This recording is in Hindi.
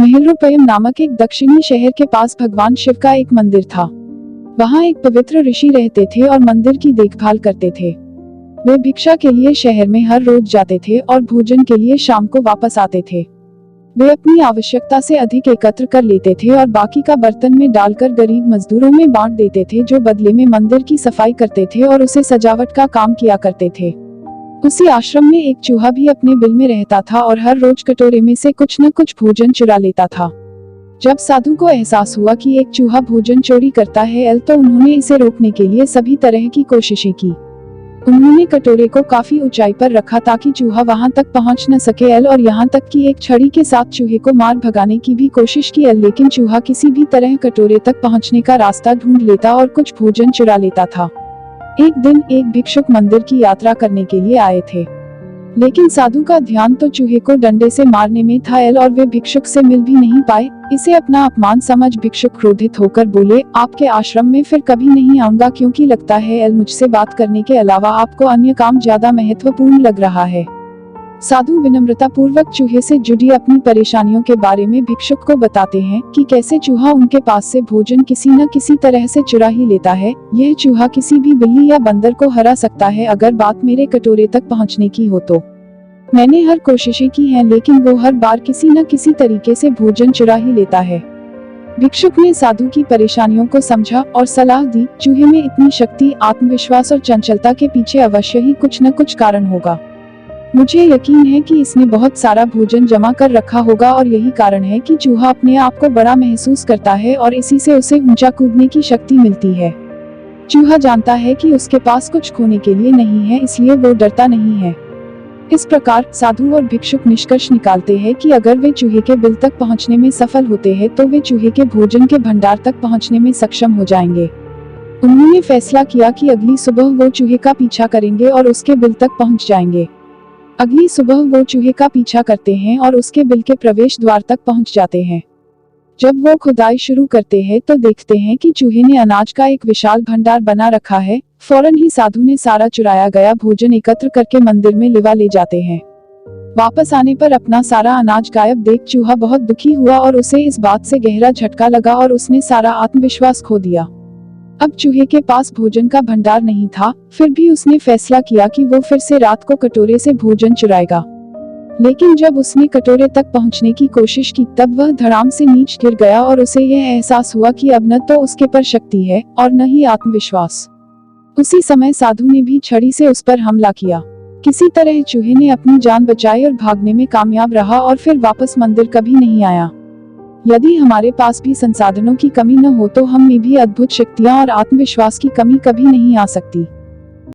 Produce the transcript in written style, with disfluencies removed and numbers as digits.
महिलरूपयम नामक एक दक्षिणी शहर के पास भगवान शिव का एक मंदिर था। वहाँ एक पवित्र ऋषि रहते थे और मंदिर की देखभाल करते थे। वे भिक्षा के लिए शहर में हर रोज जाते थे और भोजन के लिए शाम को वापस आते थे। वे अपनी आवश्यकता से अधिक एकत्र कर लेते थे और बाकी का बर्तन में डालकर गरीब मजदूरों में बांट देते थे, जो बदले में मंदिर की सफाई करते थे और उसे सजावट का काम किया करते थे। उसी आश्रम में एक चूहा भी अपने बिल में रहता था और हर रोज कटोरे में से कुछ न कुछ भोजन चुरा लेता था। जब साधु को एहसास हुआ कि एक चूहा भोजन चोरी करता है तो उन्होंने इसे रोकने के लिए सभी तरह की कोशिशें की। उन्होंने कटोरे को काफी ऊंचाई पर रखा ताकि चूहा वहां तक पहुंच न सके और यहाँ तक कि एक छड़ी के साथ चूहे को मार भगाने की भी कोशिश की, लेकिन चूहा किसी भी तरह कटोरे तक पहुंचने का रास्ता ढूंढ लेता और कुछ भोजन चुरा लेता था। एक दिन एक भिक्षुक मंदिर की यात्रा करने के लिए आए थे, लेकिन साधु का ध्यान तो चूहे को डंडे से मारने में था और वे भिक्षुक से मिल भी नहीं पाए। इसे अपना अपमान समझ भिक्षुक क्रोधित होकर बोले, आपके आश्रम में फिर कभी नहीं आऊंगा, क्योंकि लगता है मुझसे बात करने के अलावा आपको अन्य काम ज्यादा महत्वपूर्ण लग रहा है। साधु विनम्रता पूर्वक चूहे से जुड़ी अपनी परेशानियों के बारे में भिक्षुक को बताते हैं कि कैसे चूहा उनके पास से भोजन किसी न किसी तरह से चुरा ही लेता है। यह चूहा किसी भी बिल्ली या बंदर को हरा सकता है अगर बात मेरे कटोरे तक पहुंचने की हो तो। मैंने हर कोशिशें की हैं, लेकिन वो हर बार किसी न किसी तरीके से भोजन चुरा ही लेता है। भिक्षुक ने साधु की परेशानियों को समझा और सलाह दी, चूहे में इतनी शक्ति, आत्मविश्वास और चंचलता के पीछे अवश्य ही कुछ न कुछ कारण होगा। मुझे यकीन है कि इसने बहुत सारा भोजन जमा कर रखा होगा और यही कारण है कि चूहा अपने आप को बड़ा महसूस करता है और इसी से उसे ऊंचा कूदने की शक्ति मिलती है। चूहा जानता है कि उसके पास कुछ खोने के लिए नहीं है, इसलिए वो डरता नहीं है। इस प्रकार साधु और भिक्षुक निष्कर्ष निकालते हैं कि अगर वे चूहे के बिल तक पहुंचने में सफल होते हैं तो वे चूहे के भोजन के भंडार तक पहुंचने में सक्षम हो जाएंगे। उन्होंने फैसला किया कि अगली सुबह वो चूहे का पीछा करेंगे और उसके बिल तक पहुंच जाएंगे। अगली सुबह वो चूहे का पीछा करते हैं और उसके बिल के प्रवेश द्वार तक पहुंच जाते हैं। जब वो खुदाई शुरू करते हैं तो देखते हैं कि चूहे ने अनाज का एक विशाल भंडार बना रखा है। फौरन ही साधु ने सारा चुराया गया भोजन एकत्र करके मंदिर में ले जाते हैं। वापस आने पर अपना सारा अनाज गायब देख चूहा बहुत दुखी हुआ और उसे इस बात से गहरा झटका लगा और उसने सारा आत्मविश्वास खो दिया। अब चूहे के पास भोजन का भंडार नहीं था, फिर भी उसने फैसला किया कि वो फिर से रात को कटोरे से भोजन चुराएगा। लेकिन जब उसने कटोरे तक पहुंचने की कोशिश की तब वह धड़ाम से नीचे गिर गया और उसे यह एहसास हुआ कि अब न तो उसके पर शक्ति है और न ही आत्मविश्वास। उसी समय साधु ने भी छड़ी से उस पर हमला किया। किसी तरह चूहे ने अपनी जान बचाई और भागने में कामयाब रहा और फिर वापस मंदिर कभी नहीं आया। यदि हमारे पास भी संसाधनों की कमी न हो तो हम में भी अद्भुत शक्तियां और आत्मविश्वास की कमी कभी नहीं आ सकती।